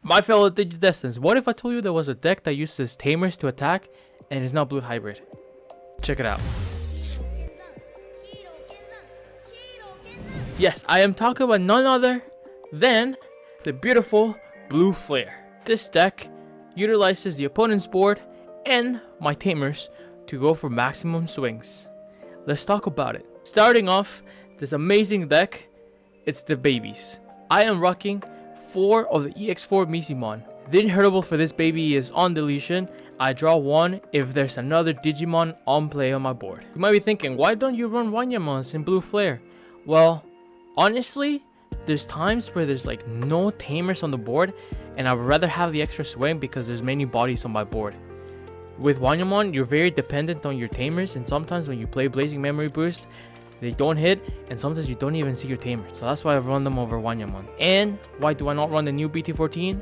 My fellow Digidestins, what if I told you there was a deck that uses Tamers to attack and is not blue hybrid? Check it out. Yes, I am talking about none other than the beautiful Blue Flare. This deck utilizes the opponent's board and my Tamers to go for maximum swings. Let's talk about it. Starting off, this amazing deck, it's the babies. I am rocking 4 of the EX4 Mizimon. The inheritable for this baby is on deletion. I draw 1 if there's another Digimon on play on my board. You might be thinking, why don't you run Wanyamons in Blue Flare? Well, honestly, there's times where there's like no Tamers on the board and I would rather have the extra swing because there's many bodies on my board. With Wanyamon, you're very dependent on your Tamers, and sometimes when you play Blazing Memory Boost, they don't hit, and sometimes you don't even see your Tamer. So that's why I run them over Wanyamon. And why do I not run the new BT14?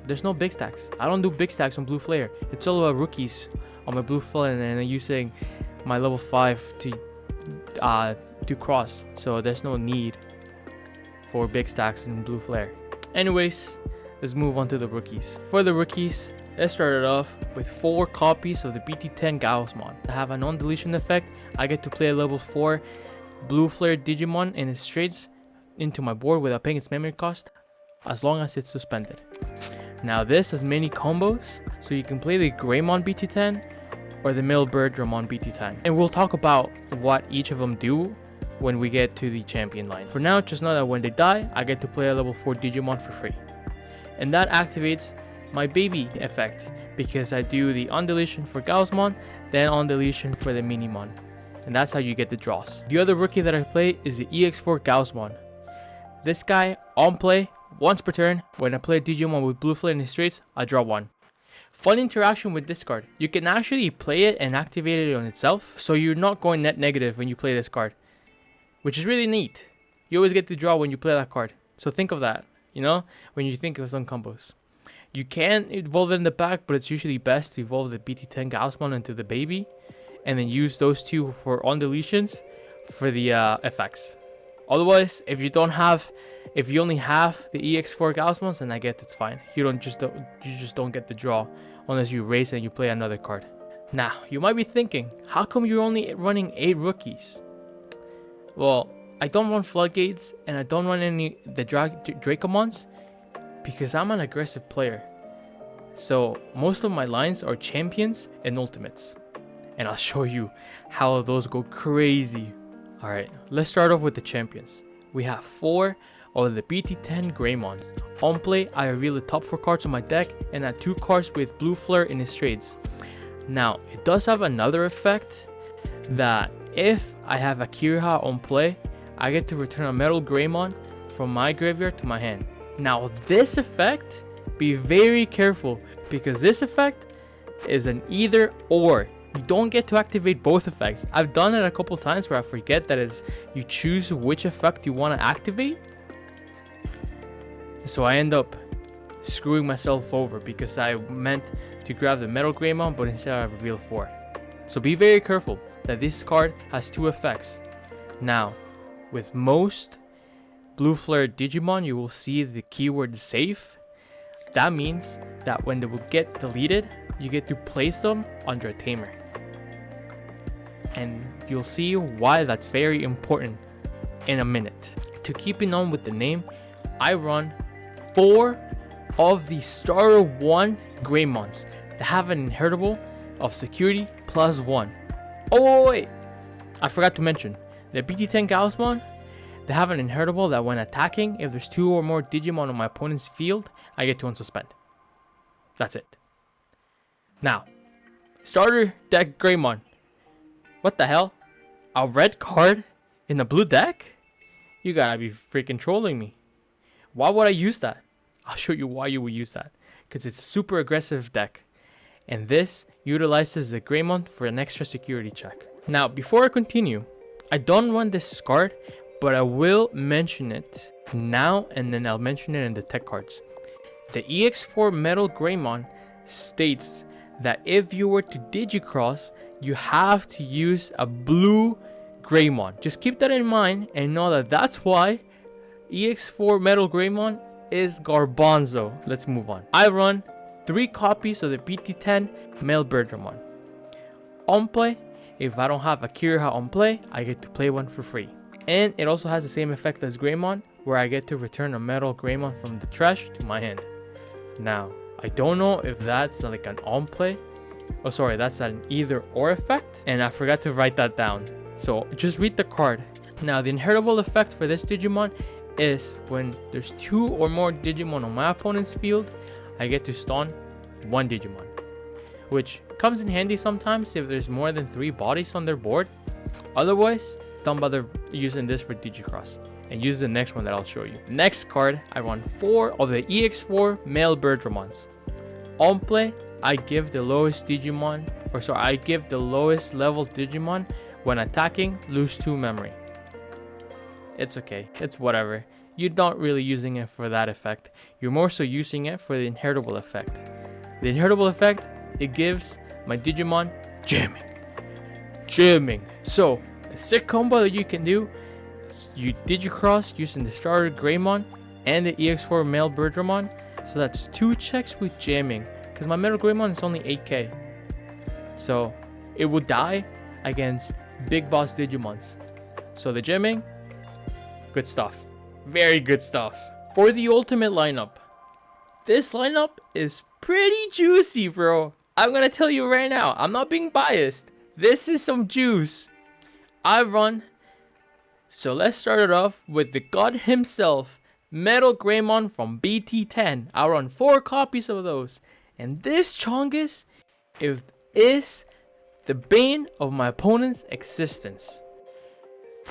There's no big stacks. I don't do big stacks on Blue Flare. It's all about rookies on my Blue Flare, and I'm using my level 5 to cross. So there's no need for big stacks in Blue Flare. Anyways, let's move on to the rookies. For the rookies, let's start it off with 4 copies of the BT10 Gaussmon. I have a non-deletion effect. I get to play a level 4 Blue Flare Digimon in its straights into my board without paying its memory cost, as long as it's suspended. Now this has many combos, so you can play the Greymon BT10 or the Millbird Dramon BT10. And we'll talk about what each of them do when we get to the champion line. For now, just know that when they die, I get to play a level 4 Digimon for free. And that activates my baby effect, because I do the on deletion for Gaussmon, then on deletion for the Minimon, and that's how you get the draws. The other rookie that I play is the EX4 Gaussmon. This guy on play once per turn. When I play a Digimon with Blue Flare in the straights, I draw 1. Fun interaction with this card. You can actually play it and activate it on itself, so you're not going net negative when you play this card, which is really neat. You always get to draw when you play that card, so think of that, you know, when you think of some combos. You can evolve it in the back, but it's usually best to evolve the BT10 Gaussmon into the baby, and then use those 2 for on deletions for the effects. Otherwise, if you only have the EX4 Gaussmons, then I guess it's fine. You just don't get the draw unless you race and you play another card. Now, you might be thinking, how come you're only running 8 rookies? Well, I don't run Floodgates and I don't run any the Dracomons, because I'm an aggressive player. So most of my lines are champions and ultimates, and I'll show you how those go crazy. Alright, let's start off with the champions. We have 4 of the BT10 Greymons. On play, I reveal the top 4 cards on my deck and add 2 cards with Blue Flare in its trades. Now, it does have another effect, that if I have a Kiriha on play, I get to return a Metalgreymoon from my graveyard to my hand. Now this effect, be very careful, because this effect is an either or. You don't get to activate both effects. I've done it a couple times where I forget that it's you choose which effect you want to activate. So I end up screwing myself over because I meant to grab the Metalgreymoon, but instead I revealed 4. So be very careful that this card has 2 effects. Now, with most Blue Flare Digimon, you will see the keyword safe. That means that when they will get deleted, you get to place them under a Tamer. And you'll see why that's very important in a minute. To keep it on with the name, I run 4 of the Starter 1 Greymons that have an inheritable of security +1. Oh wait, I forgot to mention, the BT10 Gaussmon, they have an inheritable that when attacking, if there's 2 or more Digimon on my opponent's field, I get to unsuspend. That's it. Now, starter deck Greymon. What the hell? A red card in a blue deck? You gotta be freaking trolling me. Why would I use that? I'll show you why you would use that. Because it's a super aggressive deck. And this utilizes the Greymon for an extra security check. Now, before I continue, I don't run this card, but I will mention it now, and then I'll mention it in the tech cards. The EX4 Metalgreymoon states that if you were to Digixros, you have to use a blue Greymon. Just keep that in mind and know that that's why EX4 Metalgreymoon is Garbanzo. Let's move on. I run 3 copies of the BT10 male Birdramon. On play, if I don't have a Kiriha on play, I get to play one for free. And it also has the same effect as Greymon, where I get to return a Metalgreymoon from the trash to my hand. Now, I don't know if that's like an on play. Oh, sorry, that's an either or effect. And I forgot to write that down. So just read the card. Now, the inheritable effect for this Digimon is when there's 2 or more Digimon on my opponent's field, I get to stun 1 Digimon. Which comes in handy sometimes if there's more than 3 bodies on their board. Otherwise, don't bother using this for Digixros. And use the next one that I'll show you. Next card, I run 4 of the EX4 male Birdramons. On play, I give the lowest Digimon, I give the lowest level Digimon when attacking lose 2 memory. It's okay, it's whatever. You're not really using it for that effect. You're more so using it for the inheritable effect. The inheritable effect, it gives my Digimon jamming. So, a sick combo that you can do, you Digicross using the starter Greymon and the EX4 male Birdramon. So that's 2 checks with jamming. Because my Metalgreymoon is only 8k. So it would die against big boss Digimons. So the jamming, good stuff. Very good stuff. For the ultimate lineup, this lineup is pretty juicy, bro. I'm gonna tell you right now, I'm not being biased. This is some juice. So let's start it off with the god himself, Metalgreymoon from BT10. I run 4 copies of those. And this Chongus is the bane of my opponent's existence.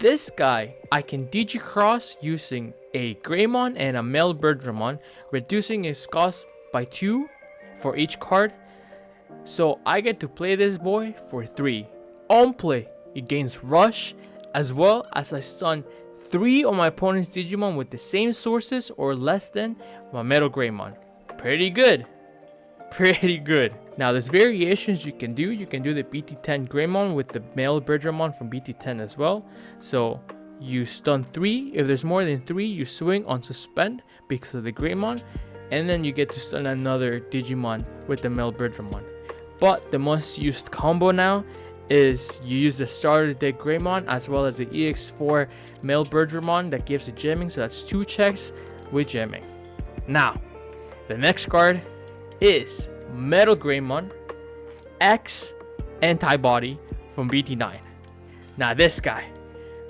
This guy, I can Digicross using a Greymon and a male Birdramon, reducing his cost by 2 for each card. So I get to play this boy for 3. On play, it gains Rush, as well as I stun 3 of my opponent's Digimon with the same sources or less than my Metalgreymoon. Pretty good. Now there's variations you can do. You can do the BT10 Greymon with the male Birdramon from BT10 as well. So you stun 3. If there's more than 3, you swing on suspend because of the Greymon. And then you get to stun another Digimon with the male Birdramon. But the most used combo now is you use the starter deck Greymon as well as the EX4 male Birdramon that gives the jamming. So that's 2 checks with jamming. Now, the next card is Metalgreymoon X Antibody from BT9. Now this guy,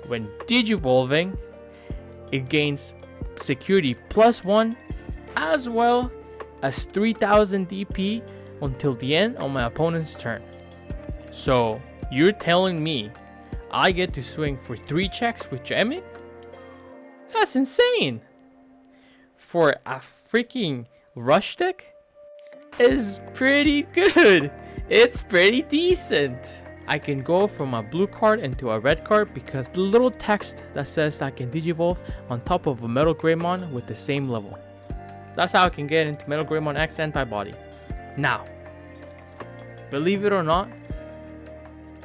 when Digivolving, it gains security +1 as well as 3000 DP until the end of my opponent's turn. So you're telling me I get to swing for 3 checks with jamming? That's insane. For a freaking rush deck is pretty good. It's pretty decent. I can go from a blue card into a red card because the little text that says I can Digivolve on top of a Metalgreymoon with the same level. That's how I can get into Metalgreymoon X Antibody. Now, believe it or not,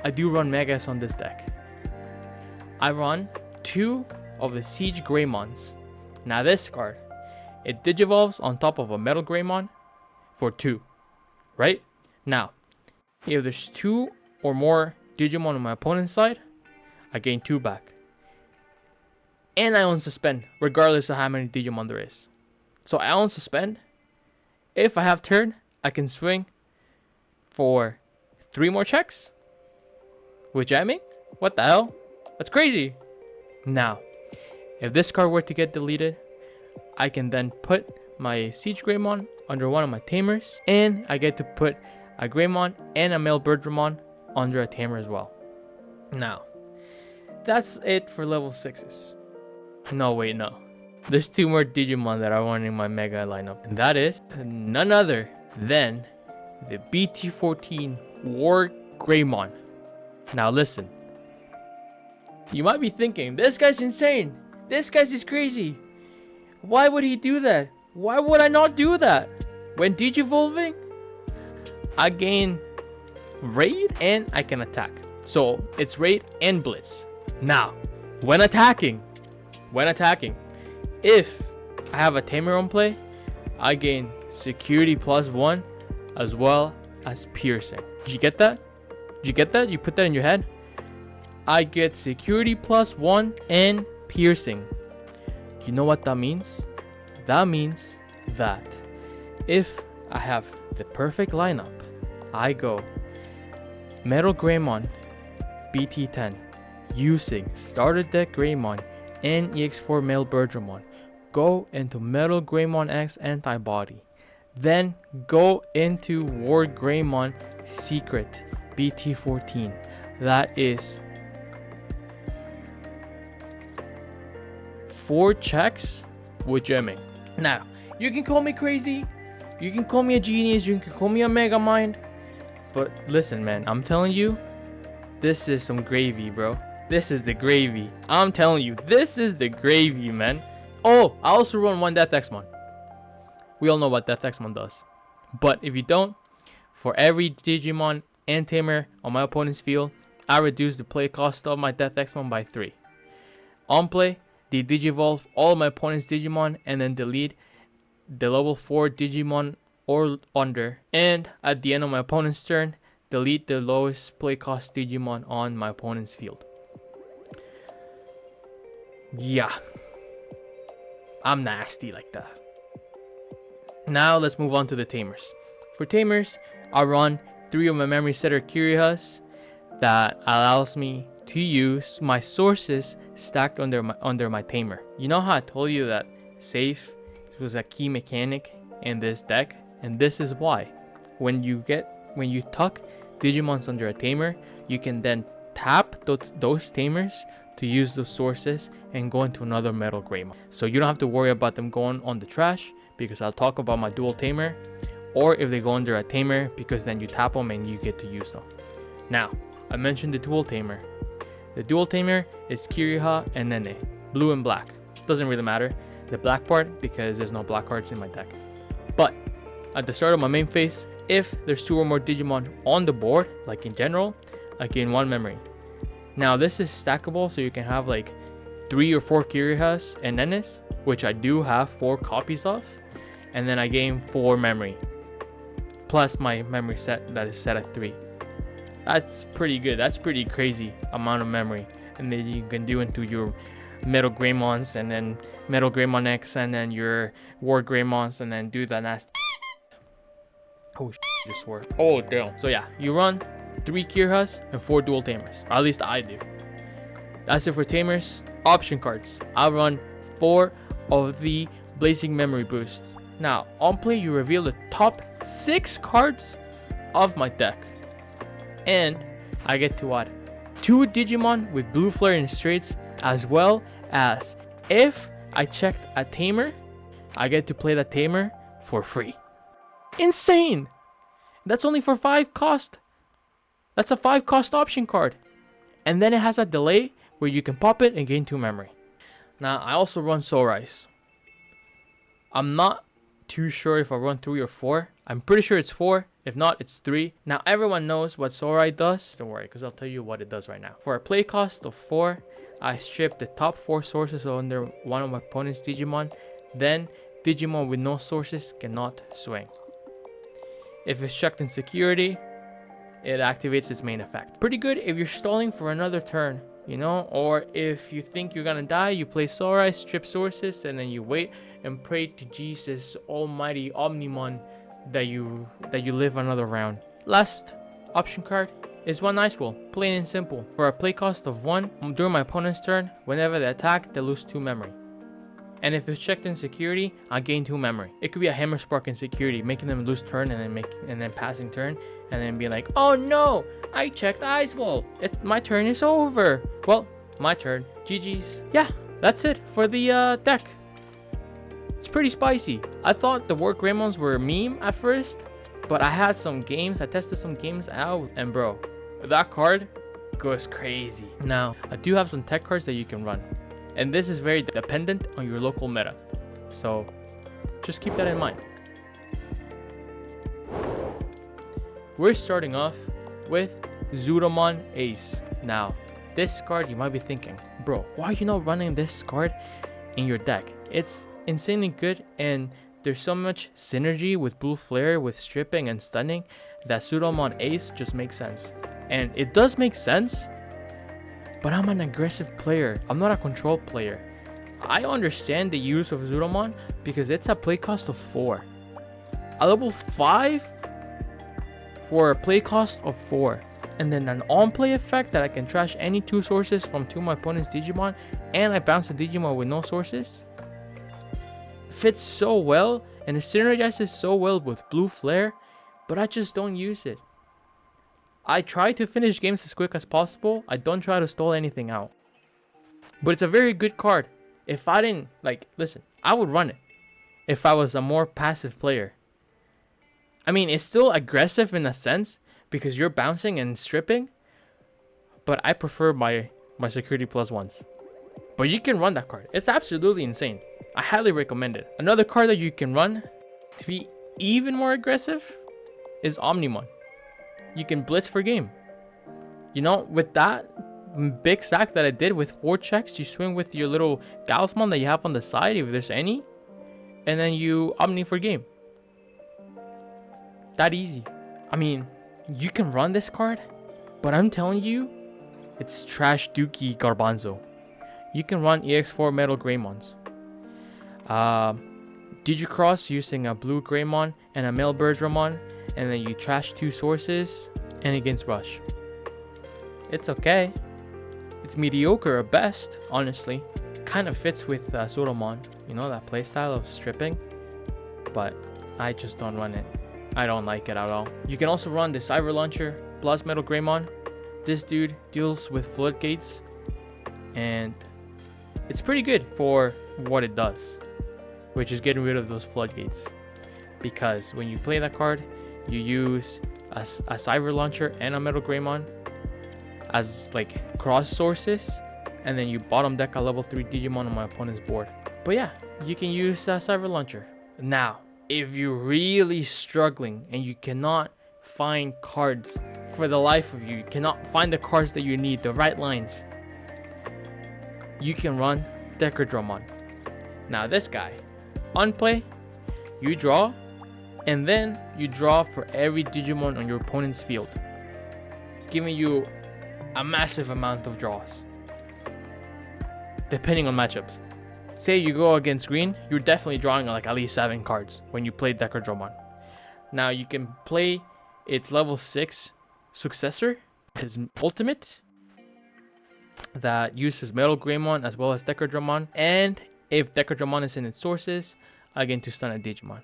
I do run Megas on this deck. I run 2 of the Siege Greymons. Now this card, it Digivolves on top of a Metalgreymoon for 2, right? Now, if there's 2 or more Digimon on my opponent's side, I gain 2 back. And I unsuspend, regardless of how many Digimon there is. So I unsuspend. If I have turn, I can swing for 3 more checks with jamming. What the hell? That's crazy. Now, if this card were to get deleted, I can then put my Siege Greymon under one of my Tamers, and I get to put a Greymon and a male Birdramon under a Tamer as well. Now, that's it for level 6s. No, wait, no. There's 2 more Digimon that I want in my Mega lineup, and that is none other than the BT14 War Greymon. Now listen, you might be thinking, this guy's insane. This guy's is crazy. Why would he do that? Why would I not do that? When Digivolving, I gain Raid and I can attack. So it's Raid and Blitz. Now, when attacking, if I have a Tamer on play, I gain security +1 as well as piercing. Did you get that? Did you get that? You put that in your head? I get security +1 and piercing. You know what that means? That means that if I have the perfect lineup, I go Metalgreymoon BT10 using starter deck Greymon and EX4 male Bergermon. Go into Metalgreymoon X antibody. Then go into Ward Greymon secret BT14. That is 4 checks with gemming. Now, you can call me crazy, you can call me a genius, you can call me a mega mind, but listen, man, I'm telling you, this is some gravy, bro. This is the gravy. I'm telling you, this is the gravy, man. Oh, I also run 1 Death X-Mon. We all know what Death X-Mon does. But if you don't, for every Digimon and Tamer on my opponent's field, I reduce the play cost of my Death X-Mon by 3. On play, they Digivolve all of my opponent's Digimon and then delete the level 4 Digimon or under. And at the end of my opponent's turn, delete the lowest play cost Digimon on my opponent's field. Yeah, I'm nasty like that. Now let's move on to the Tamers. For Tamers, I run 3 of my memory setter Kirihas that allows me to use my sources stacked under my Tamer. You know how I told you that safe was a key mechanic in this deck, and this is why. When you tuck Digimons under a Tamer, you can then tap those Tamers to use those sources and go into another Metalgreymoon. So you don't have to worry about them going on the trash, because I'll talk about my dual Tamer, or if they go under a Tamer, because then you tap them and you get to use them. Now, I mentioned the dual Tamer. The dual Tamer is Kiriha and Nene, blue and black. Doesn't really matter, the black part, because there's no black cards in my deck. But at the start of my main phase, if there's 2 or more Digimon on the board, like in general, I gain 1 memory. Now this is stackable, so you can have like 3 or 4 Kirihas and Nenes, which I do have 4 copies of, and then I gain 4 memory, plus my memory set that is set at 3. That's pretty good. That's pretty crazy amount of memory, and then you can do into your Metalgreymons, and then Metalgreymon X, and then your War Greymons, and then do the nasty. Oh, just swore. Oh, damn. So yeah, you run 3 Kirihas and 4 dual Tamers. Or at least I do. That's it for Tamers. Option cards. I run 4 of the Blazing Memory Boosts. Now, on play, you reveal the top 6 cards of my deck. And I get to add 2 Digimon with Blue Flare and Straights, as well as if I checked a Tamer, I get to play that Tamer for free. Insane! That's only for 5 cost. That's a 5 cost option card. And then it has a delay where you can pop it and gain 2 memory. Now, I also run Soul Rise. I'm not too sure if I run 3 or 4. I'm pretty sure it's 4. If not, it's 3. Now, everyone knows what Soul Rise does. Don't worry, because I'll tell you what it does right now. For a play cost of 4, I strip the top 4 sources under one of my opponent's Digimon. Then, Digimon with no sources cannot swing. If it's checked in security, it activates its main effect. Pretty good if you're stalling for another turn, you know, or if you think you're gonna die, you play Soul Rise, strip sources, and then you wait and pray to Jesus Almighty Omnimon that you live another round. Last option card is 1 Ice Wall, plain and simple. For a play cost of 1, during my opponent's turn, whenever they attack, they lose 2 memory. And if it's checked in security, I gain 2 memory. It could be a Hammer Spark in security, making them lose turn and then passing turn, and then be like, oh no, I checked Ice Wall. My turn is over. Well, my turn. GG's. Yeah, that's it for the deck. It's pretty spicy. I thought the War Greymons were a meme at first, but I had some games. I tested some games out, and bro, that card goes crazy. Now, I do have some tech cards that you can run, and this is very dependent on your local meta, so just keep that in mind. We're starting off with Zudomon Ace. Now, this card, you might be thinking, bro, why are you not running this card in your deck? It's insanely good, and there's so much synergy with Blue Flare, with stripping and stunning, that Pseudomon Ace just makes sense. And it does make sense, but I'm an aggressive player. I'm not a control player. I understand the use of Pseudomon because it's a play cost of 4. A level 5 for a play cost of 4. And then an on-play effect that I can trash any 2 sources from 2 of my opponent's Digimon, and I bounce a Digimon with no sources. Fits so well, and it synergizes so well with Blue Flare, but I just don't use it. I try to finish games as quick as possible. I don't try to stall anything out. But it's a very good card. If I didn't, listen, I would run it if I was a more passive player. I mean, it's still aggressive in a sense because you're bouncing and stripping, but I prefer my security plus ones. But you can run that card. It's absolutely insane. I highly recommend it. Another card that you can run to be even more aggressive is Omnimon. You can blitz for game. You know, with that big stack that I did with 4 checks, you swing with your little Galismon that you have on the side, if there's any, and then you Omni for game. That easy. I mean, you can run this card, but I'm telling you, it's trash dookie Garbanzo. You can run EX4 Metalgreymons. Digixros using a blue Greymon and a male Birdramon, and then you trash 2 sources and against Rush. It's okay. It's mediocre at best, honestly. Kind of fits with Pseudomon, you know, that playstyle of stripping. But I just don't run it. I don't like it at all. You can also run the Cyber Launcher plus Metalgreymon. This dude deals with floodgates, and it's pretty good for what it does, which is getting rid of those floodgates. Because when you play that card, you use a Cyber Launcher and a Metalgreymon as like cross sources, and then you bottom deck a level 3 Digimon on my opponent's board. But yeah, you can use a Cyber Launcher. Now, if you're really struggling and you cannot find cards for the life of you, you cannot find the cards that you need, the right lines, you can run Digixros. Now this guy, on play, you draw, and then you draw for every Digimon on your opponent's field, giving you a massive amount of draws, depending on matchups. Say you go against green, you're definitely drawing like at least 7 cards when you play Digixros. Now you can play its level 6 successor, his ultimate, that uses Metalgreymon as well as Digixros, and if Digixros is in its sources, again to stun a Digimon.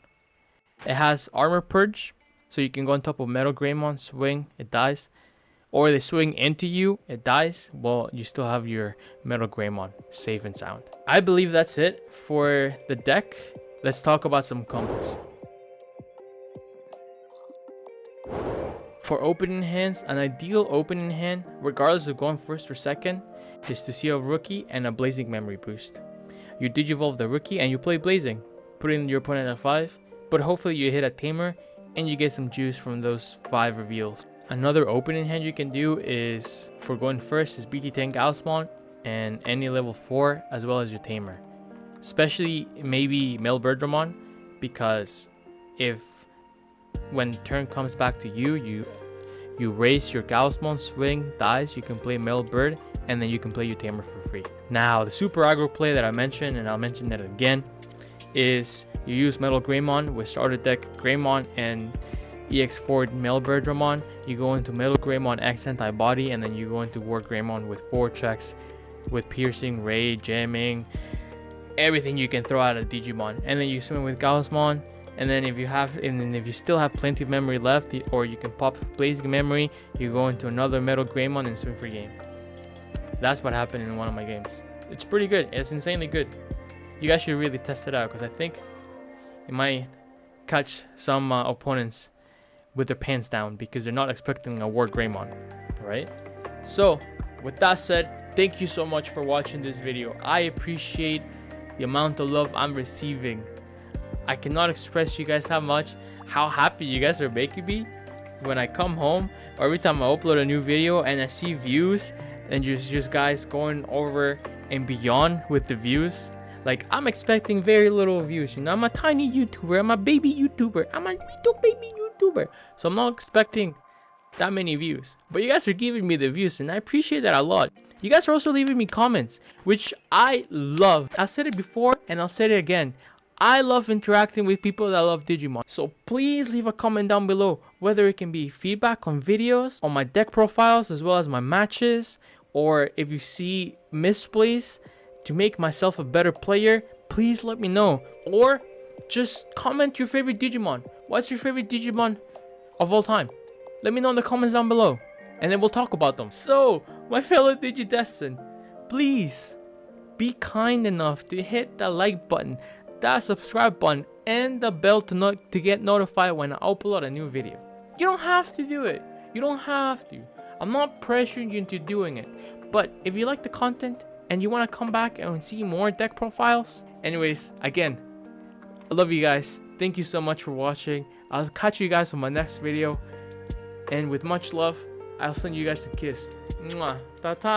It has Armor Purge, so you can go on top of Metalgreymon, swing, it dies. Or they swing into you, it dies. Well, you still have your Metalgreymon safe and sound. I believe that's it for the deck. Let's talk about some combos. For opening hands, an ideal opening hand, regardless of going first or second, is to see a Rookie and a Blazing Memory boost. You Digivolve the Rookie and you play Blazing, putting your opponent at 5, but hopefully you hit a Tamer and you get some juice from those 5 reveals. Another opening hand you can do is, for going first, is BT10 Galismon and any level 4 as well as your Tamer. Especially maybe Male Birdramon, because if when turn comes back to you, you raise your Galismon, swing, dies, you can play Male Bird, and then you can play your Tamer for free. Now, the super aggro play that I mentioned, and I'll mention that again, is you use Metalgreymon with starter deck Greymon and EX4 Male Birdramon. You go into Metalgreymon X Anti-Body, and then you go into War Greymon with 4 checks with piercing, raid, jamming, everything you can throw out of Digimon. And then you swing with Galismon, and then if you still have plenty of memory left, or you can pop Blazing Memory, you go into another Metalgreymon and swing for game. That's what happened in one of my games. It's pretty good. It's insanely good. You guys should really test it out, because I think it might catch some opponents with their pants down because they're not expecting a War Greymon, right? So, with that said, thank you so much for watching this video. I appreciate the amount of love I'm receiving. I cannot express you guys how happy you guys are making me when I come home, or every time I upload a new video and I see views and just guys going over and beyond with the views. Like, I'm expecting very little views. You know, I'm a tiny YouTuber. I'm a baby YouTuber. I'm a little baby YouTuber. So I'm not expecting that many views. But you guys are giving me the views, and I appreciate that a lot. You guys are also leaving me comments, which I love. I said it before, and I'll say it again. I love interacting with people that love Digimon. So please leave a comment down below, whether it can be feedback on videos, on my deck profiles, as well as my matches, or if you see misplays to make myself a better player, please let me know. Or just comment your favorite Digimon. What's your favorite Digimon of all time? Let me know in the comments down below, and then we'll talk about them. So, my fellow Digidestin, please be kind enough to hit the like button, that subscribe button, and the bell to get notified when I upload a new video. You don't have to do it. You don't have to. I'm not pressuring you into doing it. But if you like the content and you want to come back and see more deck profiles, anyways, again, I love you guys. Thank you so much for watching. I'll catch you guys on my next video. And with much love, I'll send you guys a kiss. Mwah. Ta-ta.